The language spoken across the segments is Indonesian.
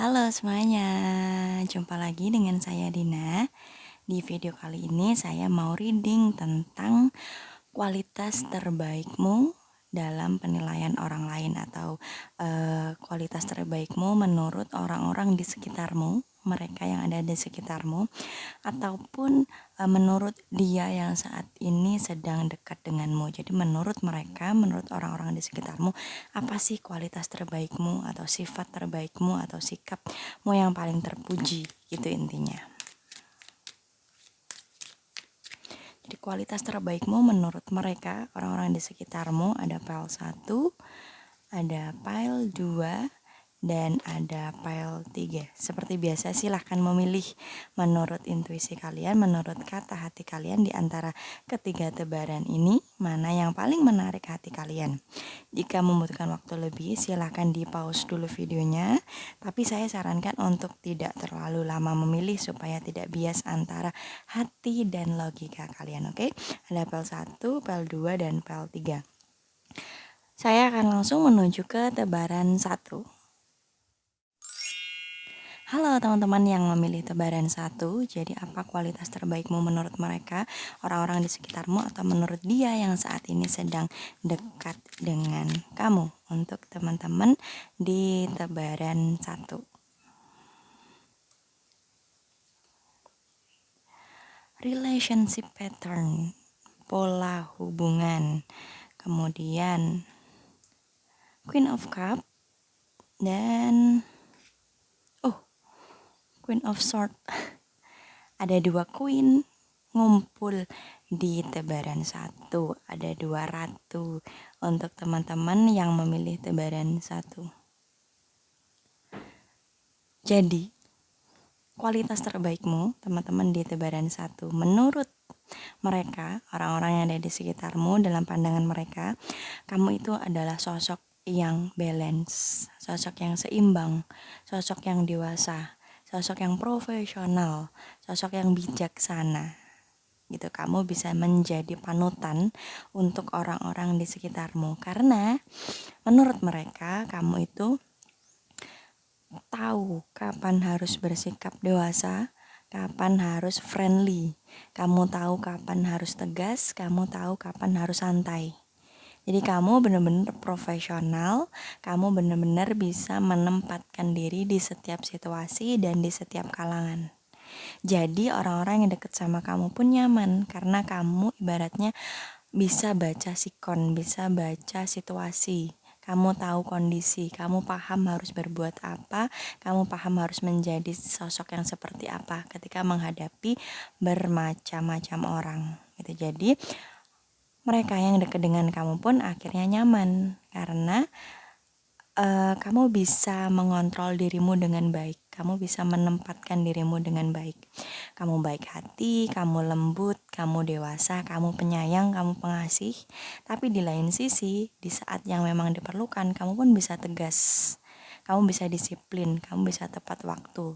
Halo semuanya, jumpa lagi dengan saya Dina. Di video kali ini saya mau reading tentang kualitas terbaikmu dalam penilaian orang lain atau kualitas terbaikmu menurut orang-orang di sekitarmu, mereka yang ada di sekitarmu, ataupun menurut dia yang saat ini sedang dekat denganmu. Jadi menurut mereka, menurut orang-orang di sekitarmu, apa sih kualitas terbaikmu atau sifat terbaikmu atau sikapmu yang paling terpuji, gitu intinya. Jadi kualitas terbaikmu menurut mereka, orang-orang di sekitarmu, ada file 1, ada file 2, dan ada file 3. Seperti biasa silahkan memilih menurut intuisi kalian, menurut kata hati kalian di antara ketiga tebaran ini, mana yang paling menarik hati kalian. Jika membutuhkan waktu lebih, silahkan di pause dulu videonya. Tapi saya sarankan untuk tidak terlalu lama memilih supaya tidak bias antara hati dan logika kalian, oke? Ada file 1, file 2, dan file 3. Saya akan langsung menuju ke tebaran 1. Halo teman-teman yang memilih tebaran 1, jadi apa kualitas terbaikmu menurut mereka, orang-orang di sekitarmu, atau menurut dia yang saat ini sedang dekat dengan kamu? Untuk teman-teman di tebaran 1. Relationship pattern, pola hubungan, kemudian Queen of Cup, dan Queen of Swords. Ada 2 queen ngumpul di tebaran 1. Ada 2 ratu untuk teman-teman yang memilih tebaran 1. Jadi, kualitas terbaikmu teman-teman di tebaran 1 menurut mereka, orang-orang yang ada di sekitarmu, dalam pandangan mereka, kamu itu adalah sosok yang balance, sosok yang seimbang, sosok yang dewasa, sosok yang profesional, sosok yang bijaksana. Gitu, kamu bisa menjadi panutan untuk orang-orang di sekitarmu karena menurut mereka kamu itu tahu kapan harus bersikap dewasa, kapan harus friendly, kamu tahu kapan harus tegas, kamu tahu kapan harus santai. Jadi kamu benar-benar profesional, kamu benar-benar bisa menempatkan diri di setiap situasi dan di setiap kalangan. Jadi orang-orang yang deket sama kamu pun nyaman karena kamu ibaratnya bisa baca sikon, bisa baca situasi. Kamu tahu kondisi, kamu paham harus berbuat apa, kamu paham harus menjadi sosok yang seperti apa ketika menghadapi bermacam-macam orang. Gitu. Jadi mereka yang dekat dengan kamu pun akhirnya nyaman karena kamu bisa mengontrol dirimu dengan baik, kamu bisa menempatkan dirimu dengan baik. Kamu baik hati, kamu lembut, kamu dewasa, kamu penyayang, kamu pengasih. Tapi di lain sisi, di saat yang memang diperlukan, kamu pun bisa tegas, kamu bisa disiplin, kamu bisa tepat waktu.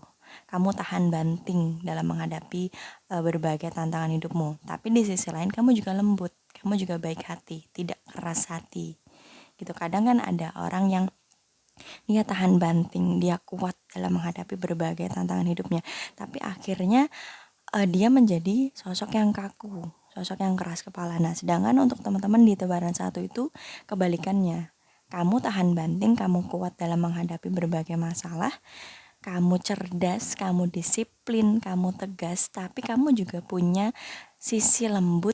Kamu tahan banting dalam menghadapi berbagai tantangan hidupmu. Tapi di sisi lain kamu juga lembut, kamu juga baik hati, tidak keras hati. Gitu. Kadang kan ada orang yang dia tahan banting, dia kuat dalam menghadapi berbagai tantangan hidupnya. Tapi akhirnya dia menjadi sosok yang kaku, sosok yang keras kepala. Nah, sedangkan untuk teman-teman di tebaran 1 itu kebalikannya. Kamu tahan banting, kamu kuat dalam menghadapi berbagai masalah, kamu cerdas, kamu disiplin, kamu tegas, tapi kamu juga punya sisi lembut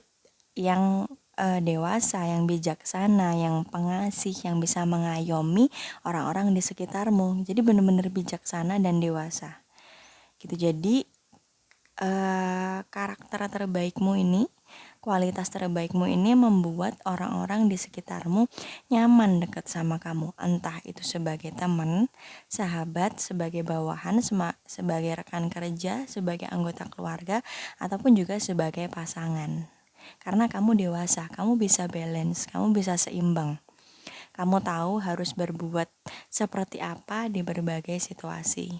yang dewasa, yang bijaksana, yang pengasih, yang bisa mengayomi orang-orang di sekitarmu. Jadi benar-benar bijaksana dan dewasa. Gitu. Jadi karakter terbaikmu ini, kualitas terbaikmu ini membuat orang-orang di sekitarmu nyaman dekat sama kamu. Entah itu sebagai teman, sahabat, sebagai bawahan, sebagai rekan kerja, sebagai anggota keluarga, ataupun juga sebagai pasangan. Karena kamu dewasa, kamu bisa balance, kamu bisa seimbang. Kamu tahu harus berbuat seperti apa di berbagai situasi.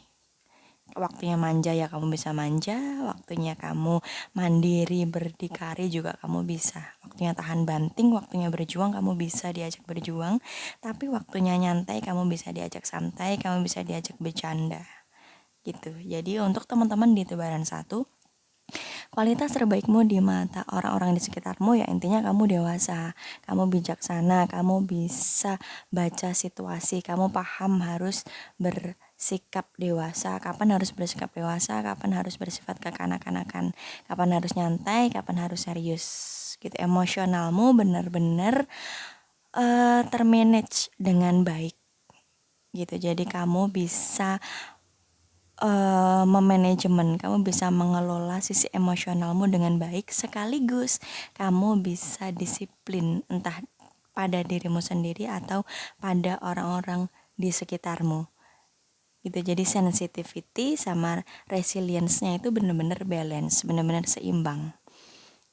Waktunya manja ya kamu bisa manja, waktunya kamu mandiri berdikari juga kamu bisa. Waktunya tahan banting, waktunya berjuang kamu bisa diajak berjuang, tapi waktunya nyantai kamu bisa diajak santai, kamu bisa diajak bercanda. gitu. Jadi untuk teman-teman di tebaran 1, kualitas terbaikmu di mata orang-orang di sekitarmu ya intinya kamu dewasa, kamu bijaksana, kamu bisa baca situasi, kamu paham harus bersikap dewasa, kapan harus bersikap dewasa, kapan harus bersifat kekanak-kanakan, kapan harus nyantai, kapan harus serius gitu. Emosionalmu benar-benar termanage dengan baik gitu. Jadi kamu bisa memanajemen, kamu bisa mengelola sisi emosionalmu dengan baik, sekaligus kamu bisa disiplin entah pada dirimu sendiri atau pada orang-orang di sekitarmu gitu. Jadi sensitivity sama resilience-nya itu benar-benar balance, benar-benar seimbang.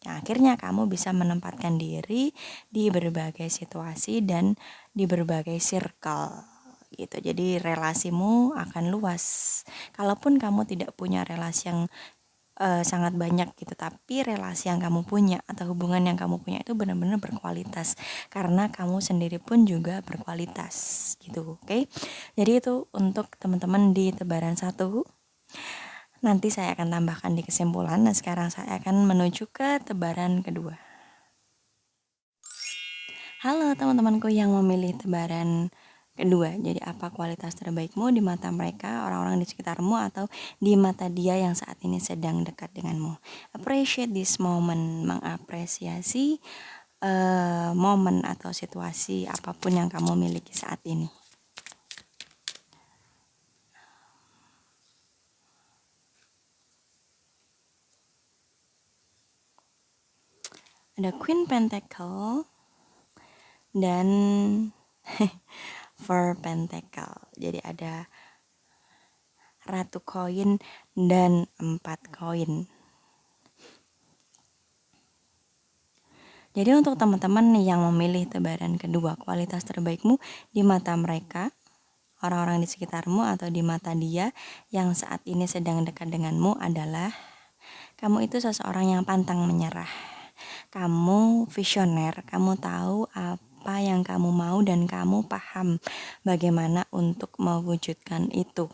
Nah, akhirnya kamu bisa menempatkan diri di berbagai situasi dan di berbagai circle gitu. Jadi relasimu akan luas. Kalaupun kamu tidak punya relasi yang sangat banyak gitu, tapi relasi yang kamu punya atau hubungan yang kamu punya itu benar-benar berkualitas karena kamu sendiri pun juga berkualitas gitu. Oke. Jadi itu untuk teman-teman di tebaran 1. Nanti saya akan tambahkan di kesimpulan. Nah, sekarang saya akan menuju ke tebaran 2. Halo teman-temanku yang memilih tebaran 2. Jadi apa kualitas terbaikmu di mata mereka, orang-orang di sekitarmu, atau di mata dia yang saat ini sedang dekat denganmu? Appreciate this moment, mengapresiasi momen atau situasi apapun yang kamu miliki saat ini. Ada Queen Pentacle dan Four Pentacle. Jadi ada Ratu Koin dan 4 koin. Jadi untuk teman-teman yang memilih tebaran kedua, kualitas terbaikmu di mata mereka, orang-orang di sekitarmu, atau di mata dia yang saat ini sedang dekat denganmu adalah kamu itu seseorang yang pantang menyerah. Kamu visioner, kamu tahu apa yang kamu mau dan kamu paham bagaimana untuk mewujudkan itu.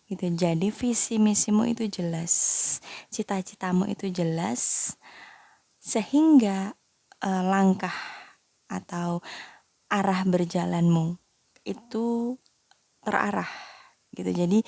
Gitu. Jadi visi misimu itu jelas, cita-citamu itu jelas, sehingga langkah atau arah berjalanmu itu terarah gitu. Jadi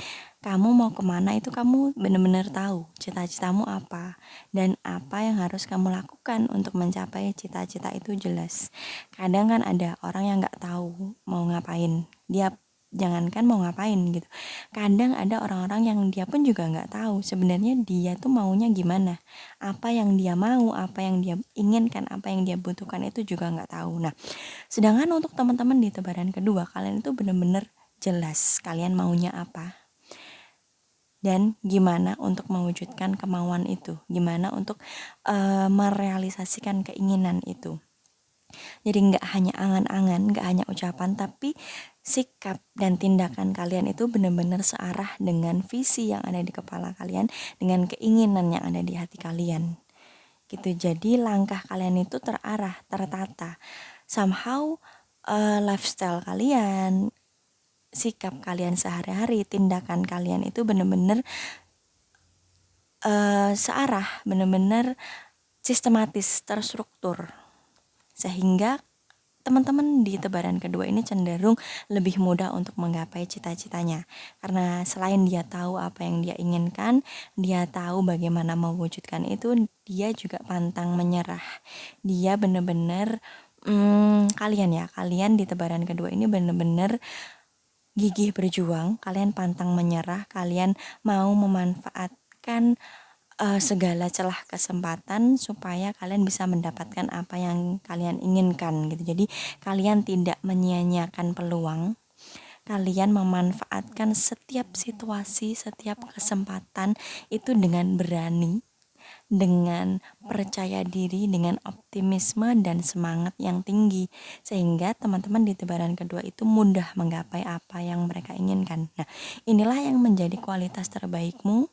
kamu mau kemana itu kamu benar-benar tahu cita-citamu apa dan apa yang harus kamu lakukan untuk mencapai cita-cita itu jelas. Kadang kan ada orang yang nggak tahu mau ngapain, dia jangankan mau ngapain gitu. Kadang ada orang-orang yang dia pun juga nggak tahu sebenarnya dia tuh maunya gimana, apa yang dia mau, apa yang dia inginkan, apa yang dia butuhkan itu juga nggak tahu. Nah, sedangkan untuk teman-teman di tebaran kedua, kalian itu benar-benar jelas kalian maunya apa dan gimana untuk mewujudkan kemauan itu, gimana untuk merealisasikan keinginan itu. Jadi nggak hanya angan-angan, nggak hanya ucapan, tapi sikap dan tindakan kalian itu benar-benar searah dengan visi yang ada di kepala kalian, dengan keinginan yang ada di hati kalian. Gitu. Jadi langkah kalian itu terarah, tertata. Somehow lifestyle kalian, sikap kalian sehari-hari, tindakan kalian itu benar-benar searah, benar-benar sistematis, terstruktur. Sehingga teman-teman di tebaran kedua ini cenderung lebih mudah untuk menggapai cita-citanya. Karena selain dia tahu apa yang dia inginkan, dia tahu bagaimana mewujudkan itu, dia juga pantang menyerah. Dia benar-benar kalian di tebaran kedua ini benar-benar gigih berjuang, kalian pantang menyerah, kalian mau memanfaatkan segala celah kesempatan supaya kalian bisa mendapatkan apa yang kalian inginkan gitu. Jadi kalian tidak menyia-nyiakan peluang, kalian memanfaatkan setiap situasi, setiap kesempatan itu dengan berani, dengan percaya diri, dengan optimisme dan semangat yang tinggi, sehingga teman-teman di tebaran kedua itu mudah menggapai apa yang mereka inginkan. Nah, inilah yang menjadi kualitas terbaikmu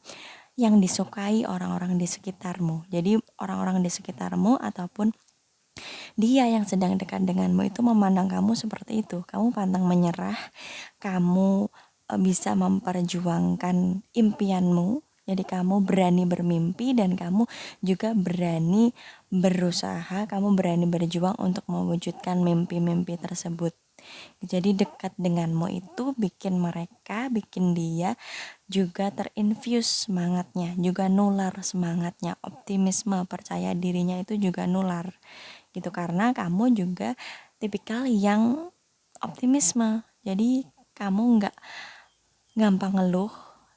yang disukai orang-orang di sekitarmu. Jadi orang-orang di sekitarmu ataupun dia yang sedang dekat denganmu itu memandang kamu seperti itu. Kamu pantang menyerah, kamu bisa memperjuangkan impianmu. Jadi kamu berani bermimpi dan kamu juga berani berusaha, kamu berani berjuang untuk mewujudkan mimpi-mimpi tersebut. Jadi dekat denganmu itu bikin dia juga terinfuse semangatnya, juga nular semangatnya, optimisme, percaya dirinya itu juga nular. Gitu karena kamu juga tipikal yang optimisme. Jadi kamu nggak gampang ngeluh,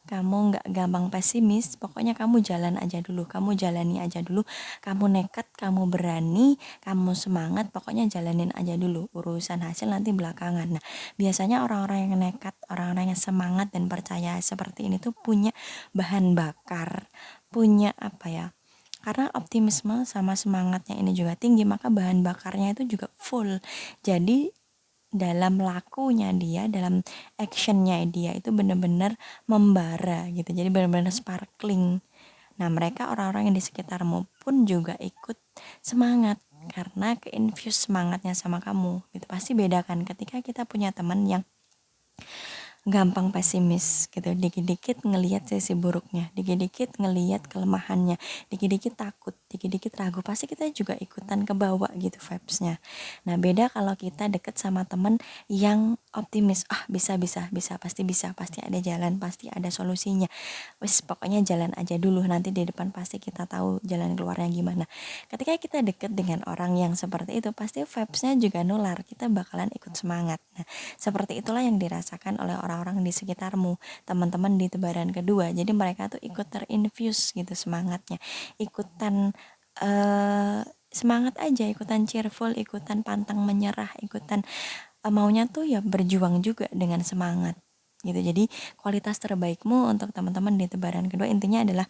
kamu nggak gampang pesimis, pokoknya kamu jalan aja dulu, kamu jalani aja dulu, kamu nekat, kamu berani, kamu semangat, pokoknya jalanin aja dulu, urusan hasil nanti belakangan. Nah, biasanya orang-orang yang nekat, orang-orang yang semangat dan percaya seperti ini tuh punya bahan bakar, punya apa ya, karena optimisme sama semangatnya ini juga tinggi, maka bahan bakarnya itu juga full. Jadi dalam lakunya dia, dalam actionnya dia itu benar-benar membara gitu, jadi benar-benar sparkling. Nah, mereka orang-orang yang di sekitarmu pun juga ikut semangat karena keinfuse semangatnya sama kamu gitu. Pasti beda kan ketika kita punya teman yang gampang pesimis gitu, dikit-dikit ngelihat sisi buruknya, dikit-dikit ngelihat kelemahannya, dikit-dikit takut, dikit-dikit ragu, pasti kita juga ikutan ke bawah gitu vibes-nya. Nah, beda kalau kita deket sama temen yang optimis, bisa, pasti ada jalan, pasti ada solusinya, wis pokoknya jalan aja dulu, nanti di depan pasti kita tahu jalan keluarnya gimana. Ketika kita deket dengan orang yang seperti itu, pasti vibes-nya juga nular, kita bakalan ikut semangat. Nah, seperti itulah yang dirasakan oleh orang-orang di sekitarmu, teman-teman di tebaran kedua. Jadi mereka tuh ikut terinfuse gitu semangatnya, ikutan semangat aja, ikutan cheerful, ikutan pantang menyerah, ikutan maunya tuh ya berjuang juga dengan semangat gitu. Jadi kualitas terbaikmu untuk teman-teman di tebaran kedua intinya adalah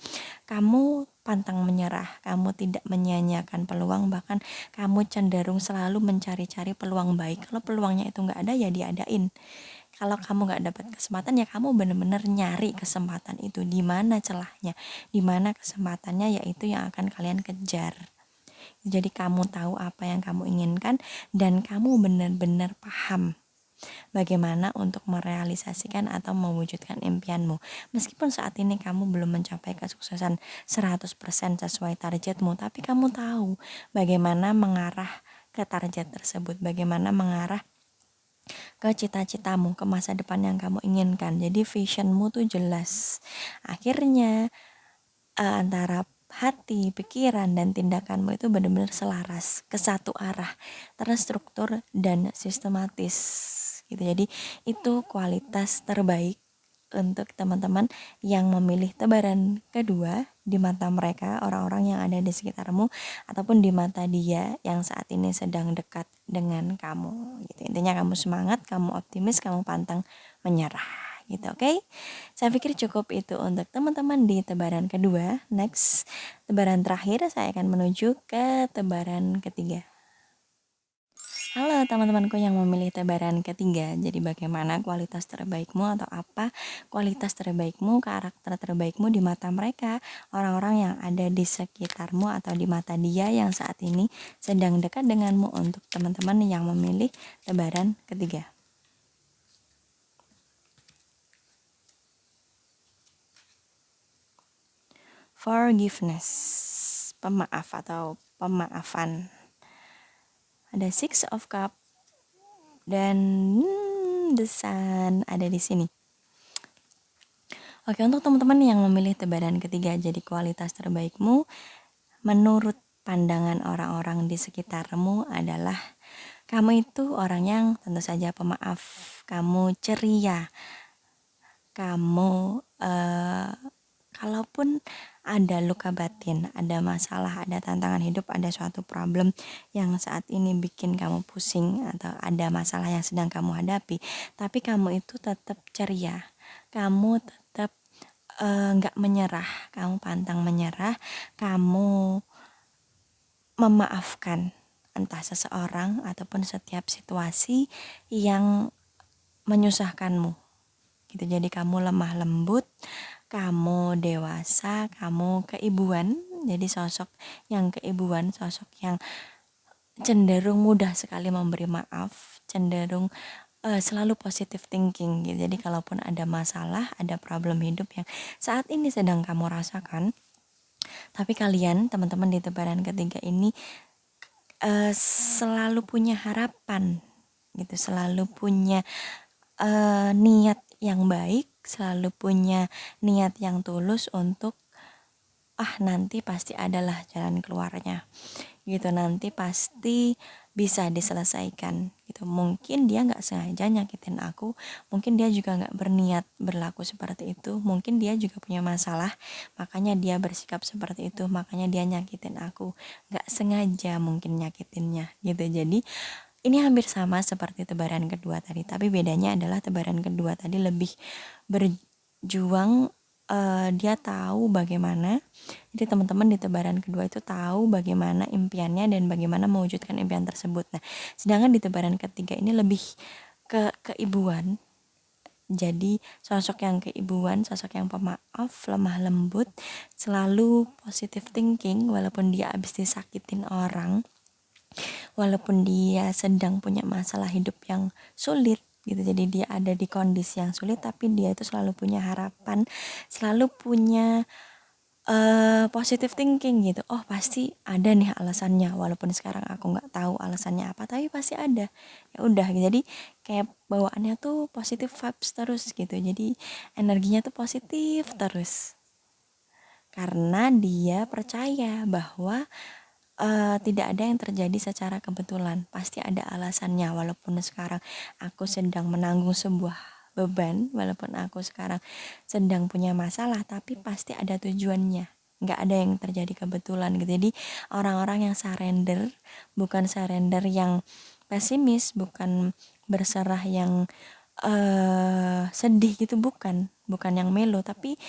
kamu pantang menyerah, kamu tidak menyia-nyiakan peluang, bahkan kamu cenderung selalu mencari-cari peluang baik. Kalau peluangnya itu nggak ada ya diadain. Kalau kamu nggak dapat kesempatan ya kamu benar-benar nyari kesempatan itu, di mana celahnya, di mana kesempatannya, yaitu yang akan kalian kejar. Jadi kamu tahu apa yang kamu inginkan dan kamu benar-benar paham bagaimana untuk merealisasikan atau mewujudkan impianmu. Meskipun saat ini kamu belum mencapai kesuksesan 100% sesuai targetmu, tapi kamu tahu bagaimana mengarah ke target tersebut, bagaimana mengarah ke cita-citamu, ke masa depan yang kamu inginkan. Jadi visionmu tuh jelas. Akhirnya antara hati, pikiran, dan tindakanmu itu benar-benar selaras, ke satu arah, terstruktur dan sistematis gitu. Jadi itu kualitas terbaik untuk teman-teman yang memilih tebaran kedua di mata mereka, orang-orang yang ada di sekitarmu, ataupun di mata dia yang saat ini sedang dekat dengan kamu gitu. Intinya kamu semangat, kamu optimis, kamu pantang menyerah gitu. Oke? Saya pikir cukup itu untuk teman-teman di tebaran kedua. Next, tebaran terakhir saya akan menuju ke tebaran ketiga. Halo teman-temanku yang memilih tebaran ketiga. Jadi bagaimana kualitas terbaikmu atau apa kualitas terbaikmu, karakter terbaikmu di mata mereka, orang-orang yang ada di sekitarmu atau di mata dia yang saat ini sedang dekat denganmu, untuk teman-teman yang memilih tebaran ketiga. Forgiveness, pemaaf atau pemaafan. Ada Six of Cup dan The Sun ada di sini. Oke, untuk teman-teman yang memilih tebaran ketiga, jadi kualitas terbaikmu menurut pandangan orang-orang di sekitarmu adalah kamu itu orang yang tentu saja pemaaf, kamu ceria, kamu kalaupun ada luka batin, ada masalah, ada tantangan hidup, ada suatu problem yang saat ini bikin kamu pusing atau ada masalah yang sedang kamu hadapi, tapi kamu itu tetap ceria, kamu tetap nggak menyerah, kamu pantang menyerah, kamu memaafkan entah seseorang ataupun setiap situasi yang menyusahkanmu gitu. Jadi kamu lemah lembut, kamu dewasa, kamu keibuan, jadi sosok yang keibuan, sosok yang cenderung mudah sekali memberi maaf, cenderung selalu positive thinking gitu. Jadi kalaupun ada masalah, ada problem hidup yang saat ini sedang kamu rasakan, tapi kalian teman-teman di tebaran ketiga ini selalu punya harapan gitu, selalu punya niat yang baik, selalu punya niat yang tulus untuk nanti pasti adalah jalan keluarnya gitu, nanti pasti bisa diselesaikan gitu. Mungkin dia nggak sengaja nyakitin aku, mungkin dia juga nggak berniat berlaku seperti itu, mungkin dia juga punya masalah makanya dia bersikap seperti itu, makanya dia nyakitin aku, nggak sengaja mungkin nyakitinnya gitu. Jadi ini hampir sama seperti tebaran kedua tadi, tapi bedanya adalah tebaran kedua tadi lebih berjuang, dia tahu bagaimana. Jadi teman-teman di tebaran kedua itu tahu bagaimana impiannya dan bagaimana mewujudkan impian tersebut. Nah, sedangkan di tebaran ketiga ini lebih ke keibuan. Jadi sosok yang keibuan, sosok yang pemaaf, lemah lembut, selalu positive thinking walaupun dia habis disakitin orang, walaupun dia sedang punya masalah hidup yang sulit gitu. Jadi dia ada di kondisi yang sulit tapi dia itu selalu punya harapan, selalu punya positive thinking gitu. Oh pasti ada nih alasannya, walaupun sekarang aku nggak tahu alasannya apa, tapi pasti ada. Ya udah, jadi kayak bawaannya tuh positive vibes terus gitu. Jadi energinya tuh positif terus. Karena dia percaya bahwa tidak ada yang terjadi secara kebetulan, pasti ada alasannya. Walaupun sekarang aku sedang menanggung sebuah beban, walaupun aku sekarang sedang punya masalah, tapi pasti ada tujuannya. Nggak ada yang terjadi kebetulan gitu. Jadi orang-orang yang surrender, bukan surrender yang pesimis, bukan berserah yang sedih gitu, bukan yang melo, tapi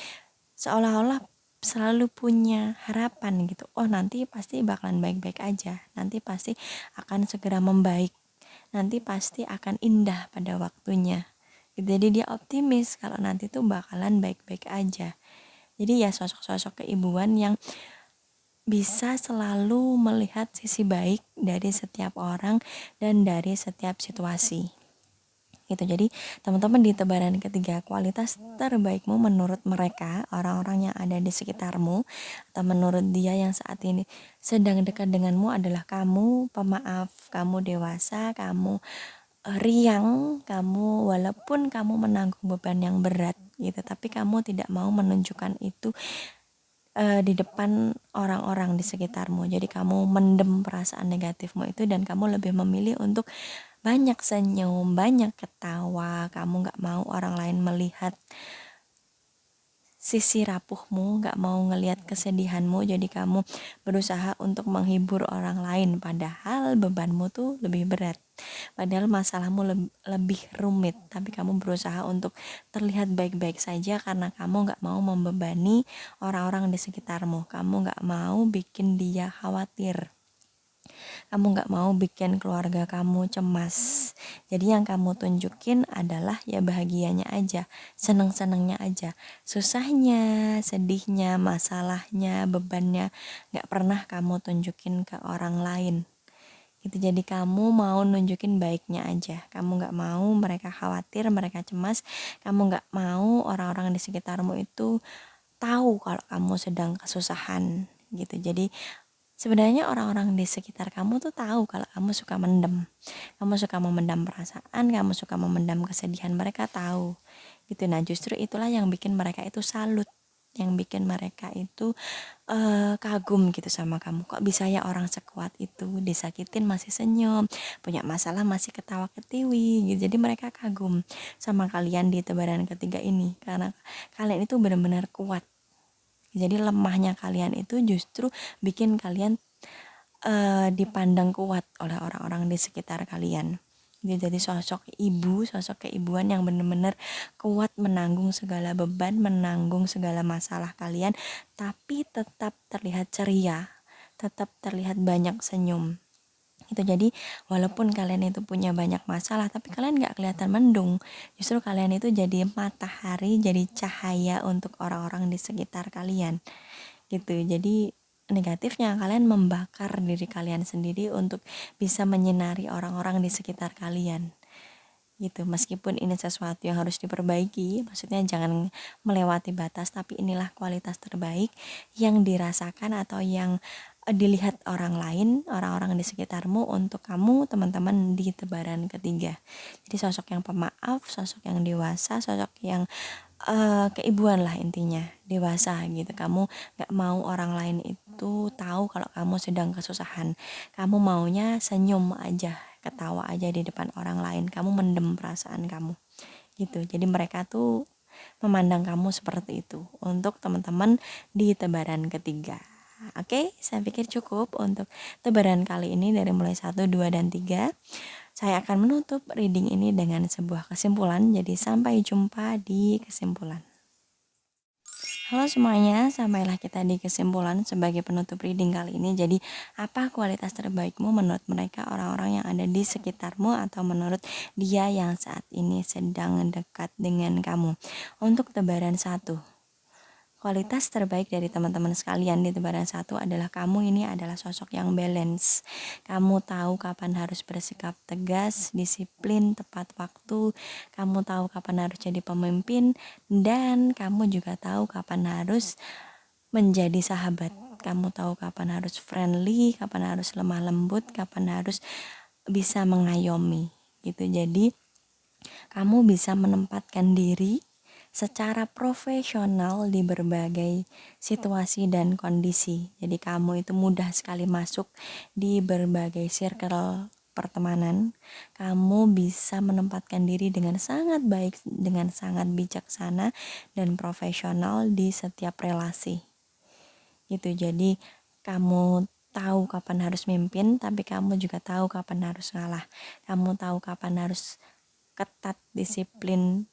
seolah-olah selalu punya harapan gitu. Oh nanti pasti bakalan baik-baik aja, nanti pasti akan segera membaik, nanti pasti akan indah pada waktunya gitu. Jadi dia optimis kalau nanti tuh bakalan baik-baik aja. Jadi ya sosok-sosok keibuan yang bisa selalu melihat sisi baik dari setiap orang dan dari setiap situasi gitu. Jadi teman-teman di tebaran ketiga, kualitas terbaikmu menurut mereka, orang-orang yang ada di sekitarmu, atau menurut dia yang saat ini sedang dekat denganmu adalah kamu pemaaf, kamu dewasa, kamu riang, kamu walaupun kamu menanggung beban yang berat gitu, tapi kamu tidak mau menunjukkan itu di depan orang-orang di sekitarmu. Jadi kamu mendem perasaan negatifmu itu dan kamu lebih memilih untuk banyak senyum, banyak ketawa. Kamu gak mau orang lain melihat sisi rapuhmu, gak mau ngelihat kesedihanmu. Jadi kamu berusaha untuk menghibur orang lain, padahal bebanmu tuh lebih berat, padahal masalahmu lebih rumit, tapi kamu berusaha untuk terlihat baik-baik saja karena kamu gak mau membebani orang-orang di sekitarmu. Kamu gak mau bikin dia khawatir, kamu gak mau bikin keluarga kamu cemas. Jadi yang kamu tunjukin adalah ya bahagianya aja, seneng-senengnya aja. Susahnya, sedihnya, masalahnya, bebannya gak pernah kamu tunjukin ke orang lain gitu. Jadi kamu mau nunjukin baiknya aja, kamu gak mau mereka khawatir, mereka cemas, kamu gak mau orang-orang di sekitarmu itu tahu kalau kamu sedang kesusahan gitu. Jadi sebenarnya orang-orang di sekitar kamu tuh tahu kalau kamu suka mendem. Kamu suka memendam perasaan, kamu suka memendam kesedihan, mereka tahu. Gitu. Nah, justru itulah yang bikin mereka itu salut, yang bikin mereka itu kagum gitu sama kamu. Kok bisa ya orang sekuat itu, disakitin masih senyum, punya masalah masih ketawa ketiwi gitu. Jadi mereka kagum sama kalian di tebaran ketiga ini karena kalian itu benar-benar kuat. Jadi lemahnya kalian itu justru bikin kalian dipandang kuat oleh orang-orang di sekitar kalian. Jadi sosok ibu, sosok keibuan yang benar-benar kuat menanggung segala beban, menanggung segala masalah kalian, tapi tetap terlihat ceria, tetap terlihat banyak senyum. Itu jadi walaupun kalian itu punya banyak masalah, tapi kalian gak kelihatan mendung. Justru kalian itu jadi matahari, jadi cahaya untuk orang-orang di sekitar kalian gitu. Jadi negatifnya kalian membakar diri kalian sendiri untuk bisa menyinari orang-orang di sekitar kalian gitu. Meskipun ini sesuatu yang harus diperbaiki, maksudnya jangan melewati batas, tapi inilah kualitas terbaik yang dirasakan atau yang dilihat orang lain, orang-orang di sekitarmu untuk kamu, teman-teman di tebaran ketiga. Jadi sosok yang pemaaf, sosok yang dewasa, sosok yang keibuan lah intinya, dewasa gitu. Kamu gak mau orang lain itu tahu kalau kamu sedang kesusahan. Kamu maunya senyum aja, ketawa aja di depan orang lain. Kamu mendem perasaan kamu gitu. Jadi mereka tuh memandang kamu seperti itu untuk teman-teman di tebaran ketiga. Oke, saya pikir cukup untuk tebaran kali ini dari mulai 1, 2, dan 3. Saya akan menutup reading ini dengan sebuah kesimpulan, jadi sampai jumpa di kesimpulan. Halo semuanya, sampailah kita di kesimpulan sebagai penutup reading kali ini. Jadi, apa kualitas terbaikmu menurut mereka orang-orang yang ada di sekitarmu atau menurut dia yang saat ini sedang dekat dengan kamu? Untuk tebaran 1. Kualitas terbaik dari teman-teman sekalian di tebaran 1 adalah kamu ini adalah sosok yang balance. Kamu tahu kapan harus bersikap tegas, disiplin, tepat waktu. Kamu tahu kapan harus jadi pemimpin, dan kamu juga tahu kapan harus menjadi sahabat. Kamu tahu kapan harus friendly, kapan harus lemah lembut, kapan harus bisa mengayomi. Gitu. Jadi kamu bisa menempatkan diri secara profesional di berbagai situasi dan kondisi. Jadi kamu itu mudah sekali masuk di berbagai circle pertemanan. Kamu bisa menempatkan diri dengan sangat baik, dengan sangat bijaksana dan profesional di setiap relasi. Gitu. Jadi kamu tahu kapan harus mimpin, tapi kamu juga tahu kapan harus ngalah. Kamu tahu kapan harus ketat, disiplin,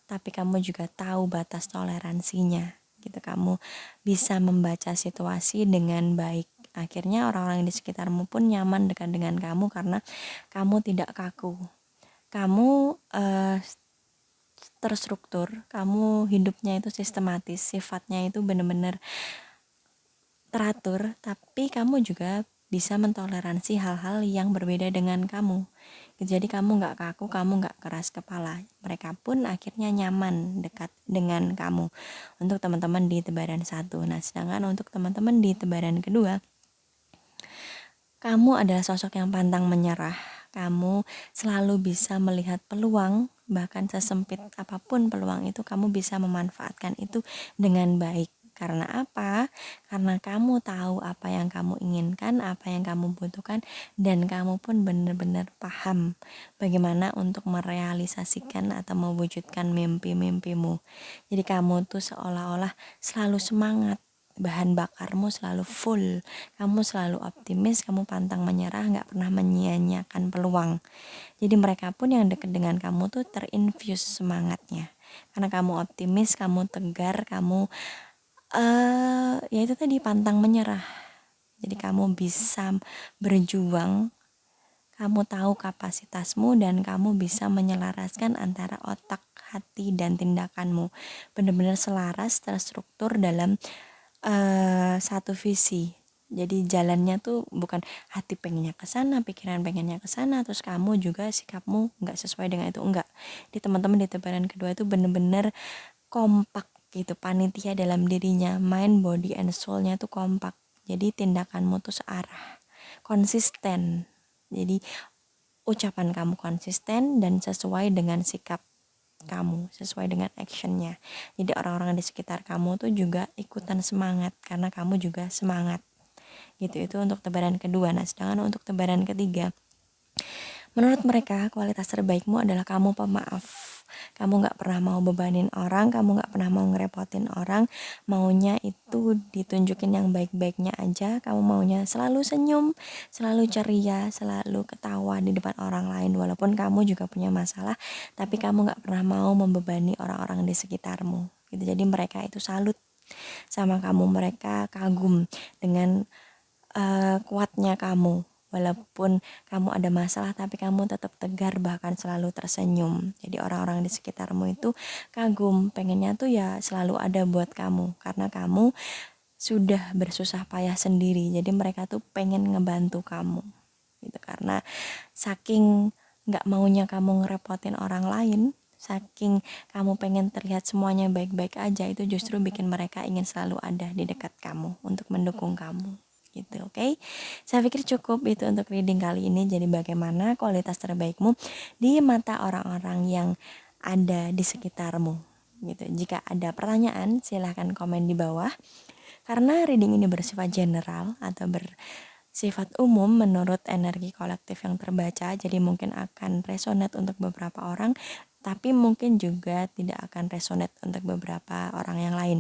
tapi kamu juga tahu batas toleransinya gitu. Kamu bisa membaca situasi dengan baik. Akhirnya orang-orang di sekitarmu pun nyaman dekat dengan kamu karena kamu tidak kaku. Kamu terstruktur, kamu hidupnya itu sistematis, sifatnya itu benar-benar teratur, tapi kamu juga bisa mentoleransi hal-hal yang berbeda dengan kamu. Jadi kamu gak kaku, kamu gak keras kepala. Mereka pun akhirnya nyaman dekat dengan kamu. Untuk teman-teman di tebaran 1. Nah, sedangkan untuk teman-teman di tebaran kedua, kamu adalah sosok yang pantang menyerah. Kamu selalu bisa melihat peluang, bahkan sesempit apapun peluang itu, kamu bisa memanfaatkan itu dengan baik. Karena apa? Karena kamu tahu apa yang kamu inginkan, apa yang kamu butuhkan, dan kamu pun benar-benar paham bagaimana untuk merealisasikan atau mewujudkan mimpi-mimpimu. Jadi kamu tuh seolah-olah selalu semangat, bahan bakarmu selalu full, kamu selalu optimis, kamu pantang menyerah, gak pernah menyia-nyiakan peluang. Jadi mereka pun yang dekat dengan kamu tuh terinfuse semangatnya. Karena kamu optimis, kamu tegar, kamu ya itu tadi, pantang menyerah. Jadi kamu bisa berjuang, kamu tahu kapasitasmu, dan kamu bisa menyelaraskan antara otak, hati, dan tindakanmu. Benar-benar selaras, terstruktur dalam satu visi. Jadi jalannya tuh bukan hati pengennya ke sana, pikiran pengennya ke sana, terus kamu juga sikapmu nggak sesuai dengan itu, enggak. Di teman-teman di tebaran kedua itu benar-benar kompak gitu, panitia dalam dirinya, mind, body, and soul-nya tuh kompak. Jadi tindakanmu tuh searah, konsisten. Jadi ucapan kamu konsisten dan sesuai dengan sikap kamu, sesuai dengan actionnya. Jadi orang-orang di sekitar kamu tuh juga ikutan semangat karena kamu juga semangat. Gitu, itu untuk tebaran kedua. Nah, sedangkan untuk tebaran ketiga, menurut mereka kualitas terbaikmu adalah kamu pemaaf. Kamu gak pernah mau bebanin orang, kamu gak pernah mau ngerepotin orang, maunya itu ditunjukin yang baik-baiknya aja, kamu maunya selalu senyum, selalu ceria, selalu ketawa di depan orang lain, walaupun kamu juga punya masalah, tapi kamu gak pernah mau membebani orang-orang di sekitarmu gitu. Jadi mereka itu salut sama kamu, mereka kagum dengan kuatnya kamu. Walaupun kamu ada masalah, tapi kamu tetap tegar, bahkan selalu tersenyum. Jadi orang-orang di sekitarmu itu kagum, pengennya tuh ya selalu ada buat kamu, karena kamu sudah bersusah payah sendiri. Jadi mereka tuh pengen ngebantu kamu gitu, karena saking nggak maunya kamu ngerepotin orang lain, saking kamu pengen terlihat semuanya baik-baik aja, itu justru bikin mereka ingin selalu ada di dekat kamu untuk mendukung kamu gitu. Oke, saya pikir cukup itu untuk reading kali ini. Jadi bagaimana kualitas terbaikmu di mata orang-orang yang ada di sekitarmu gitu. Jika ada pertanyaan silahkan komen di bawah, karena reading ini bersifat general atau bersifat umum menurut energi kolektif yang terbaca, jadi mungkin akan resonate untuk beberapa orang, tapi mungkin juga tidak akan resonate untuk beberapa orang yang lain.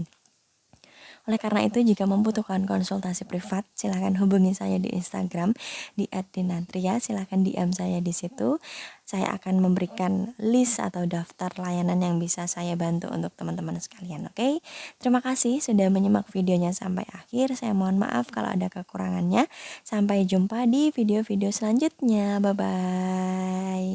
Oleh karena itu, jika membutuhkan konsultasi privat, silahkan hubungi saya di Instagram di @dinatria. Silahkan DM saya di situ. Saya akan memberikan list atau daftar layanan yang bisa saya bantu untuk teman-teman sekalian. Oke, terima kasih sudah menyimak videonya sampai akhir. Saya mohon maaf kalau ada kekurangannya. Sampai jumpa di video-video selanjutnya. Bye bye.